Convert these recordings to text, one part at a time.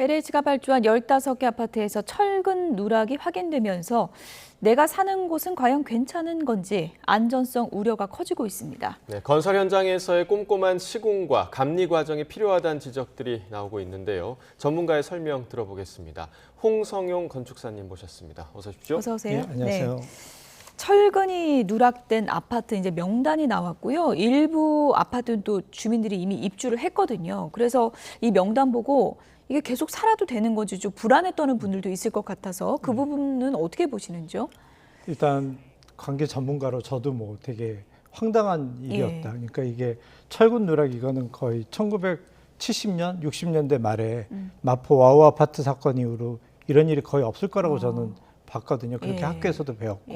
LH가 발주한 15개 아파트에서 철근 누락이 확인되면서 내가 사는 곳은 과연 괜찮은 건지 안전성 우려가 커지고 있습니다. 네, 건설 현장에서의 꼼꼼한 시공과 감리 과정이 필요하다는 지적들이 나오고 있는데요. 전문가의 설명 들어보겠습니다. 홍성용 건축사님 모셨습니다. 어서 오십시오. 어서 오세요. 네, 안녕하세요. 네. 철근이 누락된 아파트 이제 명단이 나왔고요. 일부 아파트는 또 주민들이 이미 입주를 했거든요. 그래서 이 명단 보고 이게 계속 살아도 되는 건지 좀 불안해 떠는 분들도 있을 것 같아서 그 부분은 어떻게 보시는지요? 일단 관계 전문가로 저도 뭐 되게 황당한 일이었다. 그러니까 이게 철근 누락 이거는 거의 1970년, 60년대 말에 마포 와우 아파트 사건 이후로 이런 일이 거의 없을 거라고 저는 봤거든요. 그렇게 학교에서도 배웠고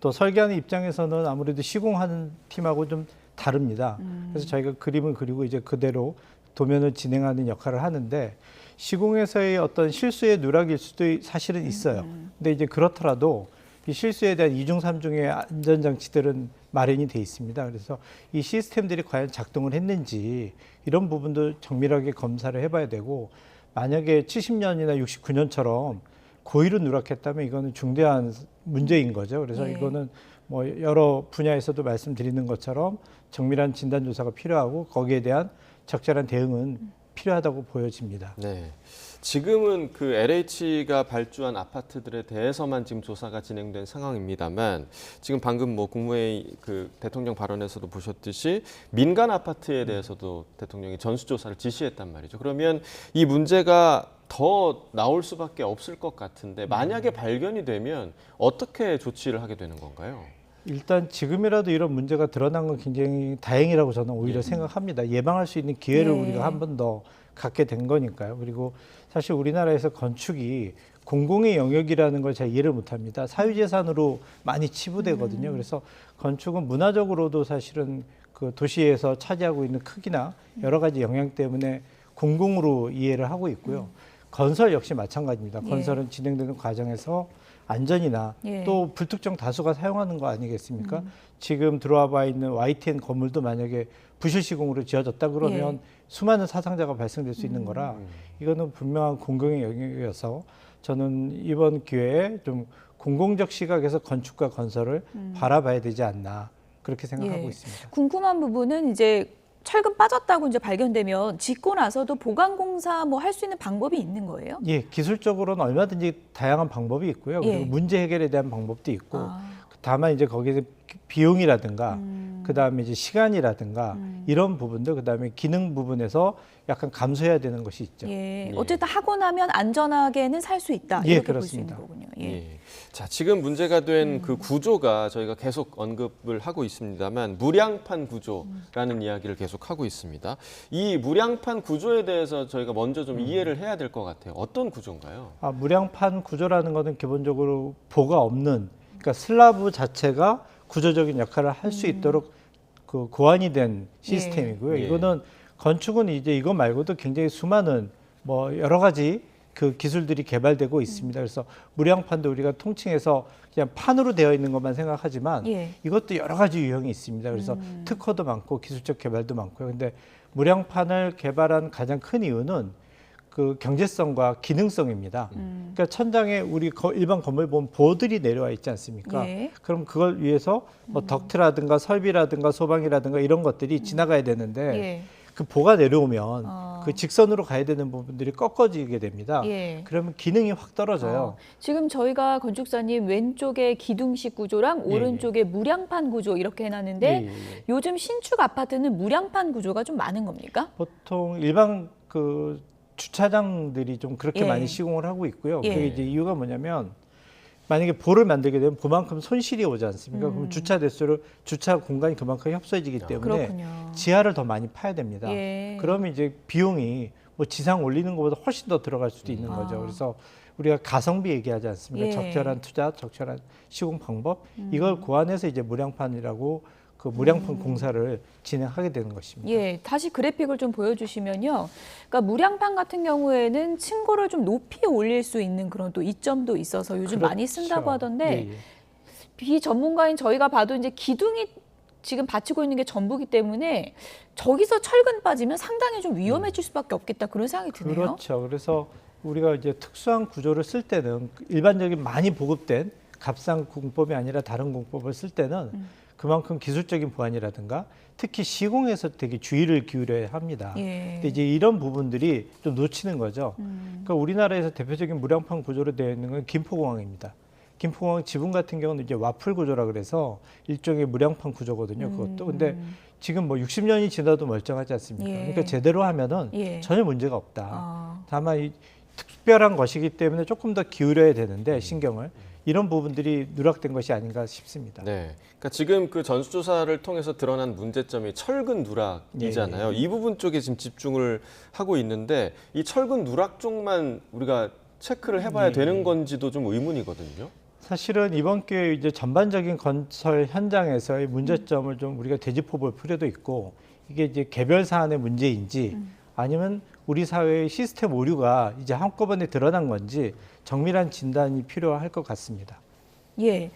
또 설계하는 입장에서는 아무래도 시공하는 팀하고 좀 다릅니다. 그래서 저희가 그림을 그리고 이제 그대로 도면을 진행하는 역할을 하는데 시공에서의 어떤 실수의 누락일 수도 사실은 있어요. 근데 이제 그렇더라도 이 실수에 대한 이중 삼중의 안전장치들은 마련이 돼 있습니다. 그래서 이 시스템들이 과연 작동을 했는지 이런 부분도 정밀하게 검사를 해봐야 되고 만약에 70년이나 69년처럼 고의로 누락했다면 이거는 중대한 문제인 거죠. 그래서 이거는 뭐 여러 분야에서도 말씀드리는 것처럼 정밀한 진단 조사가 필요하고 거기에 대한 적절한 대응은 필요하다고 보여집니다. 네, 지금은 그 LH가 발주한 아파트들에 대해서만 지금 조사가 진행된 상황입니다만 지금 방금 뭐 국무회의 그 대통령 발언에서도 보셨듯이 민간 아파트에 대해서도 대통령이 전수조사를 지시했단 말이죠. 그러면 이 문제가 더 나올 수밖에 없을 것 같은데 만약에 발견이 되면 어떻게 조치를 하게 되는 건가요? 일단 지금이라도 이런 문제가 드러난 건 굉장히 다행이라고 저는 오히려 생각합니다. 예방할 수 있는 기회를 우리가 한 번 더 갖게 된 거니까요. 그리고 사실 우리나라에서 건축이 공공의 영역이라는 걸 잘 이해를 못합니다. 사유재산으로 많이 치부되거든요. 그래서 건축은 문화적으로도 사실은 그 도시에서 차지하고 있는 크기나 여러 가지 영향 때문에 공공으로 이해를 하고 있고요. 건설 역시 마찬가지입니다. 건설은 진행되는 과정에서 안전이나 또 불특정 다수가 사용하는 거 아니겠습니까? 지금 들어와 봐 있는 YTN 건물도 만약에 부실 시공으로 지어졌다 그러면 수많은 사상자가 발생될 수 있는 거라 이거는 분명한 공공의 영역이어서 저는 이번 기회에 좀 공공적 시각에서 건축과 건설을 바라봐야 되지 않나 그렇게 생각하고 있습니다. 궁금한 부분은 이제 철근 빠졌다고 이제 발견되면 짓고 나서도 보강 공사 뭐 할 수 있는 방법이 있는 거예요? 예, 기술적으로는 얼마든지 다양한 방법이 있고요. 그리고 문제 해결에 대한 방법도 있고 다만 이제 거기서 비용이라든가 그다음에 이제 시간이라든가 이런 부분들 그다음에 기능 부분에서 약간 감수해야 되는 것이 있죠. 어쨌든 하고 나면 안전하게는 살 수 있다. 이렇게 볼 수 있는 거군요. 자, 지금 문제가 된 그 구조가 저희가 계속 언급을 하고 있습니다만 무량판 구조라는 이야기를 계속 하고 있습니다. 이 무량판 구조에 대해서 저희가 먼저 좀 이해를 해야 될 것 같아요. 어떤 구조인가요? 무량판 구조라는 것은 기본적으로 보가 없는 그러니까 슬라브 자체가 구조적인 역할을 할 수 있도록 그 고안이 된 시스템이고요. 이거는 건축은 이제 이거 말고도 굉장히 수많은 뭐 여러 가지 그 기술들이 개발되고 있습니다. 그래서 무량판도 우리가 통칭해서 그냥 판으로 되어 있는 것만 생각하지만 이것도 여러 가지 유형이 있습니다. 그래서 특허도 많고 기술적 개발도 많고요. 근데 무량판을 개발한 가장 큰 이유는 그 경제성과 기능성입니다. 그러니까 천장에 우리 일반 건물 보면 보들이 내려와 있지 않습니까? 그럼 그걸 위해서 뭐 덕트라든가 설비라든가 소방이라든가 이런 것들이 지나가야 되는데 그 보가 내려오면 그 직선으로 가야 되는 부분들이 꺾어지게 됩니다. 그러면 기능이 확 떨어져요. 지금 저희가 건축사님 왼쪽에 기둥식 구조랑 오른쪽에 무량판 구조 이렇게 해놨는데 요즘 신축 아파트는 무량판 구조가 좀 많은 겁니까? 보통 일반 그 주차장들이 좀 그렇게 많이 시공을 하고 있고요. 그게 이제 이유가 뭐냐면 만약에 보를 만들게 되면 그만큼 손실이 오지 않습니까? 그럼 주차 대수를 주차 공간이 그만큼 협소해지기 때문에 지하를 더 많이 파야 됩니다. 그러면 이제 비용이 뭐 지상 올리는 것보다 훨씬 더 들어갈 수도 있는 거죠. 그래서 우리가 가성비 얘기하지 않습니까? 적절한 투자, 적절한 시공 방법 이걸 고안해서 이제 무량판이라고 그 무량판 공사를 진행하게 되는 것입니다. 다시 그래픽을 좀 보여주시면요. 그러니까 무량판 같은 경우에는 층고를 좀 높이 올릴 수 있는 그런 또 이점도 있어서 요즘 많이 쓴다고 하던데 비전문가인 저희가 봐도 이제 기둥이 지금 받치고 있는 게 전부기 때문에 저기서 철근 빠지면 상당히 좀 위험해질 수밖에 없겠다 그런 생각이 드네요. 그렇죠. 그래서 우리가 이제 특수한 구조를 쓸 때는 일반적인 많이 보급된 값상 공법이 아니라 다른 공법을 쓸 때는 그만큼 기술적인 보완이라든가 특히 시공에서 되게 주의를 기울여야 합니다. 예. 근데 이제 이런 부분들이 좀 놓치는 거죠. 그러니까 우리나라에서 대표적인 무량판 구조로 되어 있는 건 김포공항입니다. 김포공항 지붕 같은 경우는 이제 와플 구조라 그래서 일종의 무량판 구조거든요. 그것도. 근데 지금 뭐 60년이 지나도 멀쩡하지 않습니까? 예. 그러니까 제대로 하면은 예. 전혀 문제가 없다. 아. 다만 이 특별한 것이기 때문에 조금 더 기울여야 되는데 신경을 이런 부분들이 누락된 것이 아닌가 싶습니다. 네. 그러니까 지금 그 전수조사를 통해서 드러난 문제점이 철근 누락이잖아요. 예. 이 부분 쪽에 지금 집중을 하고 있는데 이 철근 누락 쪽만 우리가 체크를 해봐야 되는 건지도 좀 의문이거든요. 사실은 이번 기회에 이제 전반적인 건설 현장에서의 문제점을 좀 우리가 되짚어 볼 필요도 있고 이게 이제 개별 사안의 문제인지 아니면 우리 사회의 시스템 오류가 이제 한꺼번에 드러난 건지 정밀한 진단이 필요할 것 같습니다. 예.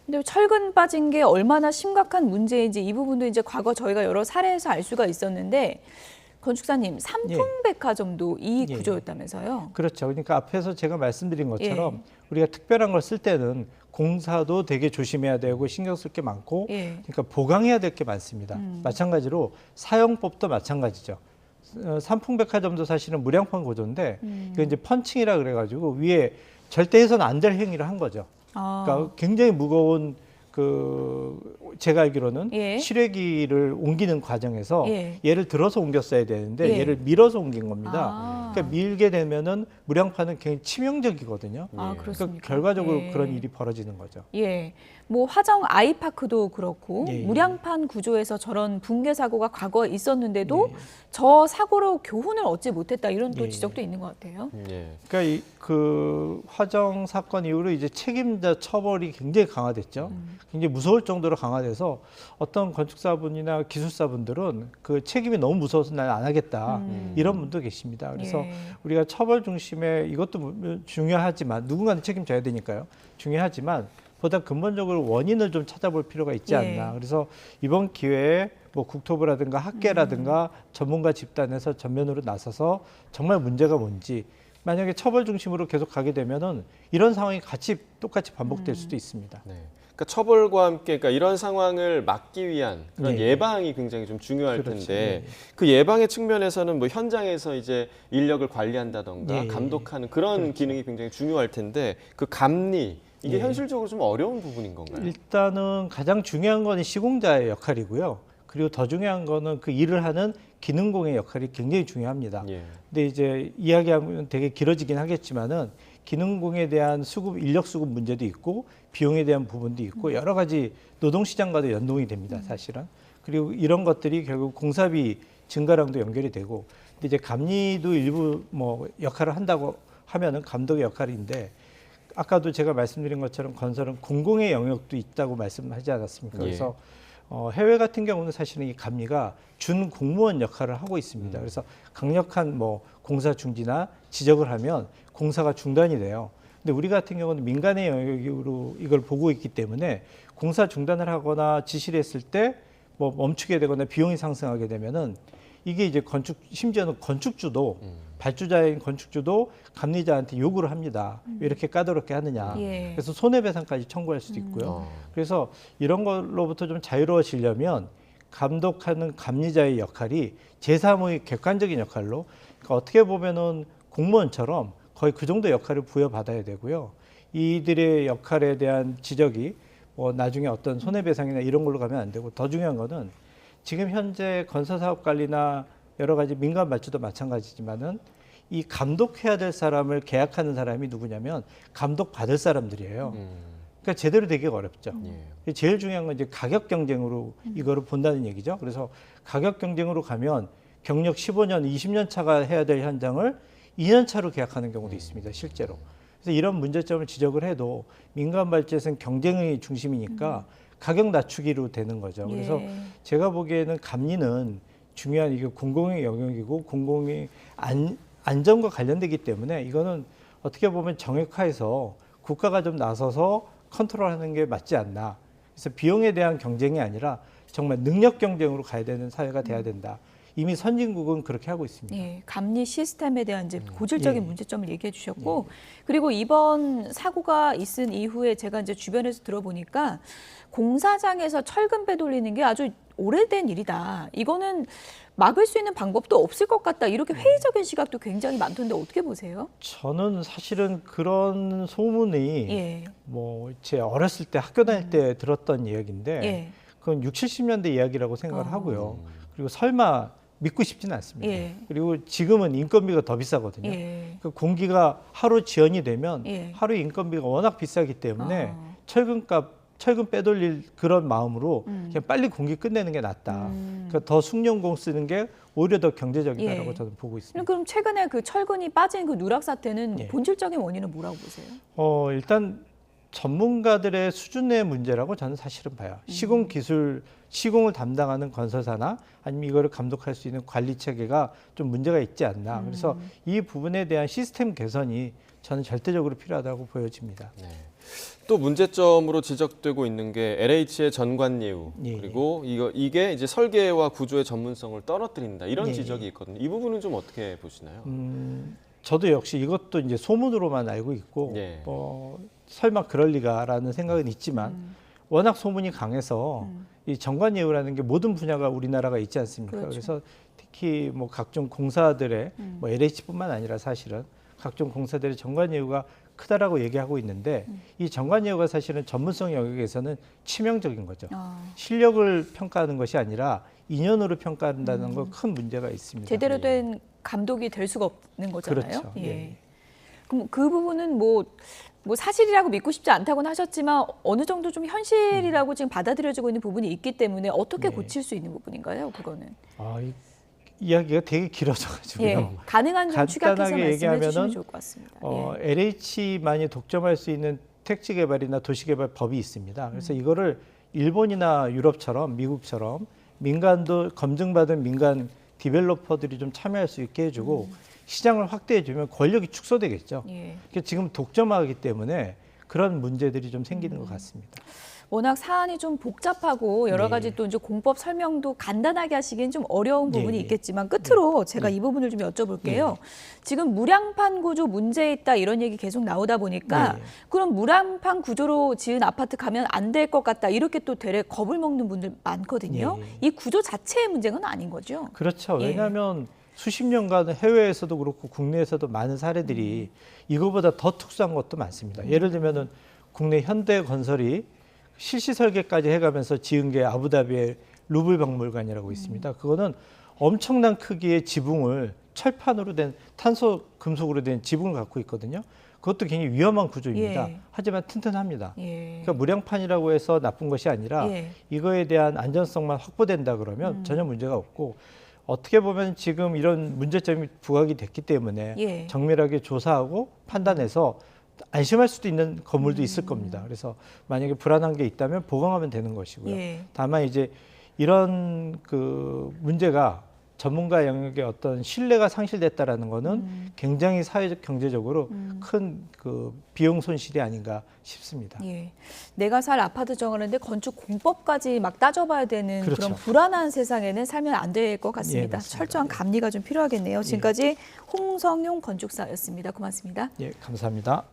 근데 철근 빠진 게 얼마나 심각한 문제인지 이 부분도 이제 과거 저희가 여러 사례에서 알 수가 있었는데 건축사님 삼풍백화점도 이 예. 구조였다면서요? 그렇죠. 그러니까 앞에서 제가 말씀드린 것처럼 우리가 특별한 걸 쓸 때는 공사도 되게 조심해야 되고 신경 쓸 게 많고 예. 그러니까 보강해야 될 게 많습니다. 마찬가지로 사용법도 마찬가지죠. 삼풍백화점도 사실은 무량판 구조인데 이거 이제 펀칭이라 그래가지고 위에 절대 해서는 안 될 행위를 한 거죠. 아. 그러니까 굉장히 무거운 제가 알기로는 예. 실외기를 옮기는 과정에서 예. 얘를 들어서 옮겼어야 되는데 예. 얘를 밀어서 옮긴 겁니다. 아. 그러니까 밀게 되면은 무량판은 굉장히 치명적이거든요. 아, 예. 그렇습니까? 그러니까 결과적으로 예. 그런 일이 벌어지는 거죠. 예. 뭐 화정 아이파크도 그렇고 예. 무량판 구조에서 저런 붕괴 사고가 과거에 있었는데도 예. 저 사고로 교훈을 얻지 못했다 이런 또 예. 지적도 있는 것 같아요. 예. 그러니까 그 화정 사건 이후로 이제 책임자 처벌이 굉장히 강화됐죠. 굉장히 무서울 정도로 강화돼서 어떤 건축사분이나 기술사분들은 그 책임이 너무 무서워서 난 안 하겠다 이런 분도 계십니다. 그래서 예. 우리가 처벌 중심에 이것도 중요하지만 누군가는 책임져야 되니까요. 중요하지만 보다 근본적으로 원인을 좀 찾아볼 필요가 있지 않나. 예. 그래서 이번 기회에 뭐 국토부라든가 학계라든가 전문가 집단에서 전면으로 나서서 정말 문제가 뭔지 만약에 처벌 중심으로 계속 가게 되면은 이런 상황이 똑같이 반복될 수도 있습니다. 네. 그러니까 처벌과 함께 그러니까 이런 상황을 막기 위한 그런 예. 예방이 굉장히 좀 중요할 그렇죠. 텐데 예. 그 예방의 측면에서는 뭐 현장에서 이제 인력을 관리한다던가 예. 감독하는 그런 기능이 굉장히 중요할 텐데 그 감리 이게 예. 현실적으로 좀 어려운 부분인 건가요? 일단은 가장 중요한 건 시공자의 역할이고요. 그리고 더 중요한 거는 그 일을 하는 기능공의 역할이 굉장히 중요합니다. 예. 근데 이제 이야기하면 되게 길어지긴 하겠지만은 기능공에 대한 인력 수급 문제도 있고 비용에 대한 부분도 있고 여러 가지 노동시장과도 연동이 됩니다, 사실은. 그리고 이런 것들이 결국 공사비 증가랑도 연결이 되고, 근데 이제 감리도 일부 뭐 역할을 한다고 하면은 감독의 역할인데, 아까도 제가 말씀드린 것처럼 건설은 공공의 영역도 있다고 말씀하지 않았습니까? 예. 그래서 해외 같은 경우는 사실은 이 감리가 준 공무원 역할을 하고 있습니다. 그래서 강력한 뭐 공사 중지나 지적을 하면 공사가 중단이 돼요. 근데 우리 같은 경우는 민간의 영역으로 이걸 보고 있기 때문에 공사 중단을 하거나 지시를 했을 때 뭐 멈추게 되거나 비용이 상승하게 되면은 이게 이제 심지어는 건축주도 발주자인 건축주도 감리자한테 요구를 합니다. 왜 이렇게 까다롭게 하느냐. 예. 그래서 손해배상까지 청구할 수도 있고요. 그래서 이런 걸로부터 좀 자유로워지려면 감독하는 감리자의 역할이 제3의 객관적인 역할로, 그러니까 어떻게 보면은 공무원처럼 거의 그 정도 역할을 부여받아야 되고요. 이들의 역할에 대한 지적이 뭐 나중에 어떤 손해배상이나 이런 걸로 가면 안 되고, 더 중요한 거는 지금 현재 건설사업관리나 여러 가지 민간 발주도 마찬가지지만은 이 감독해야 될 사람을 계약하는 사람이 누구냐면 감독 받을 사람들이에요. 그러니까 제대로 되기가 어렵죠. 예. 제일 중요한 건 이제 가격 경쟁으로 이거를 본다는 얘기죠. 그래서 가격 경쟁으로 가면 경력 15년, 20년 차가 해야 될 현장을 2년 차로 계약하는 경우도 있습니다, 실제로. 그래서 이런 문제점을 지적을 해도 민간 발주에서는 경쟁의 중심이니까 가격 낮추기로 되는 거죠. 그래서 예. 제가 보기에는 감리는 중요한 이게 공공의 영역이고 공공의 안전과 관련되기 때문에 이거는 어떻게 보면 정액화해서 국가가 좀 나서서 컨트롤하는 게 맞지 않나. 그래서 비용에 대한 경쟁이 아니라 정말 능력 경쟁으로 가야 되는 사회가 돼야 된다. 이미 선진국은 그렇게 하고 있습니다. 예, 감리 시스템에 대한 이제 고질적인 예. 문제점을 얘기해 주셨고, 그리고 이번 사고가 있은 이후에 제가 이제 주변에서 들어보니까 공사장에서 철근 빼돌리는 게 아주 오래된 일이다. 이거는 막을 수 있는 방법도 없을 것 같다. 이렇게 회의적인 시각도 굉장히 많던데 어떻게 보세요? 저는 사실은 그런 소문이 예, 뭐 제 어렸을 때 학교 다닐 때 들었던 이야기인데 예, 그건 60, 70년대 이야기라고 생각을 어. 하고요. 그리고 설마 믿고 싶지는 않습니다. 예. 그리고 지금은 인건비가 더 비싸거든요. 예. 그 공기가 하루 지연이 되면 예. 하루 인건비가 워낙 비싸기 때문에 아. 철근 빼돌릴 그런 마음으로 그냥 빨리 공기 끝내는 게 낫다. 그러니까 더 숙련공 쓰는 게 오히려 더 경제적이다라고 예. 저는 보고 있습니다. 그럼 최근에 그 철근이 빠진 그 누락 사태는 예. 본질적인 원인은 뭐라고 보세요? 일단 전문가들의 수준의 문제라고 저는 사실은 봐요. 시공을 담당하는 건설사나 아니면 이거를 감독할 수 있는 관리 체계가 좀 문제가 있지 않나. 그래서 이 부분에 대한 시스템 개선이 저는 절대적으로 필요하다고 보여집니다. 네. 또 문제점으로 지적되고 있는 게 LH의 전관 예우 예. 그리고 이게 이제 설계와 구조의 전문성을 떨어뜨린다 이런 예. 지적이 있거든요. 이 부분은 좀 어떻게 보시나요? 저도 역시 이것도 이제 소문으로만 알고 있고 예. 설마 그럴 리가라는 생각은 있지만 워낙 소문이 강해서 이 정관 예우라는 게 모든 분야가 우리나라가 있지 않습니까? 그렇죠. 그래서 특히 뭐 각종 공사들의 뭐 LH뿐만 아니라 사실은 각종 공사들의 정관 예우가 크다라고 얘기하고 있는데 이 정관 예우가 사실은 전문성 영역에서는 치명적인 거죠. 실력을 평가하는 것이 아니라 인연으로 평가한다는 건 큰 문제가 있습니다. 제대로 된 감독이 될 수가 없는 거잖아요. 그렇죠. 예. 예. 그럼 그 부분은 뭐 사실이라고 믿고 싶지 않다고는 하셨지만 어느 정도 좀 현실이라고 지금 받아들여지고 있는 부분이 있기 때문에 어떻게 네. 고칠 수 있는 부분인가요? 그거는. 이 이야기가 되게 길어져가지고요. 예. 가능한 좀 축약해서 간단하게 말씀해 얘기하면은 주시면 좋을 것 같습니다. 예. LH만이 독점할 수 있는 택지 개발이나 도시 개발 법이 있습니다. 그래서 이거를 일본이나 유럽처럼 미국처럼 민간도 검증받은 민간 디벨로퍼들이 좀 참여할 수 있게 해주고 시장을 확대해주면 권력이 축소되겠죠. 예. 그러니까 지금 독점하기 때문에 그런 문제들이 좀 생기는 것 같습니다. 워낙 사안이 좀 복잡하고 여러 가지 또 이제 공법 설명도 간단하게 하시기엔 좀 어려운 부분이 예. 있겠지만 끝으로 제가 이 부분을 좀 여쭤볼게요. 지금 무량판 구조 문제 있다 이런 얘기 계속 나오다 보니까 예. 그럼 무량판 구조로 지은 아파트 가면 안 될 것 같다 이렇게 또 되레 겁을 먹는 분들 많거든요. 예. 이 구조 자체의 문제는 아닌 거죠. 그렇죠. 예. 왜냐하면 수십 년간 해외에서도 그렇고 국내에서도 많은 사례들이 이거보다 더 특수한 것도 많습니다. 예를 들면은 국내 현대건설이 실시 설계까지 해가면서 지은 게 아부다비의 루블 박물관이라고 있습니다. 그거는 엄청난 크기의 지붕을 철판으로 된 탄소 금속으로 된 지붕을 갖고 있거든요. 그것도 굉장히 위험한 구조입니다. 예. 하지만 튼튼합니다. 예. 그러니까 무량판이라고 해서 나쁜 것이 아니라 예. 이거에 대한 안전성만 확보된다 그러면 전혀 문제가 없고 어떻게 보면 지금 이런 문제점이 부각이 됐기 때문에 예. 정밀하게 조사하고 판단해서 안심할 수도 있는 건물도 있을 겁니다. 그래서 만약에 불안한 게 있다면 보강하면 되는 것이고요. 예. 다만 이제 이런 그 문제가 전문가 영역의 어떤 신뢰가 상실됐다라는 거는 굉장히 사회적 경제적으로 큰 그 비용 손실이 아닌가 싶습니다. 예. 내가 살 아파트 정하는데 건축 공법까지 막 따져봐야 되는 그렇죠. 그런 불안한 세상에는 살면 안 될 것 같습니다. 맞습니다. 철저한 감리가 좀 필요하겠네요. 지금까지 홍성용 건축사였습니다. 고맙습니다. 예, 감사합니다.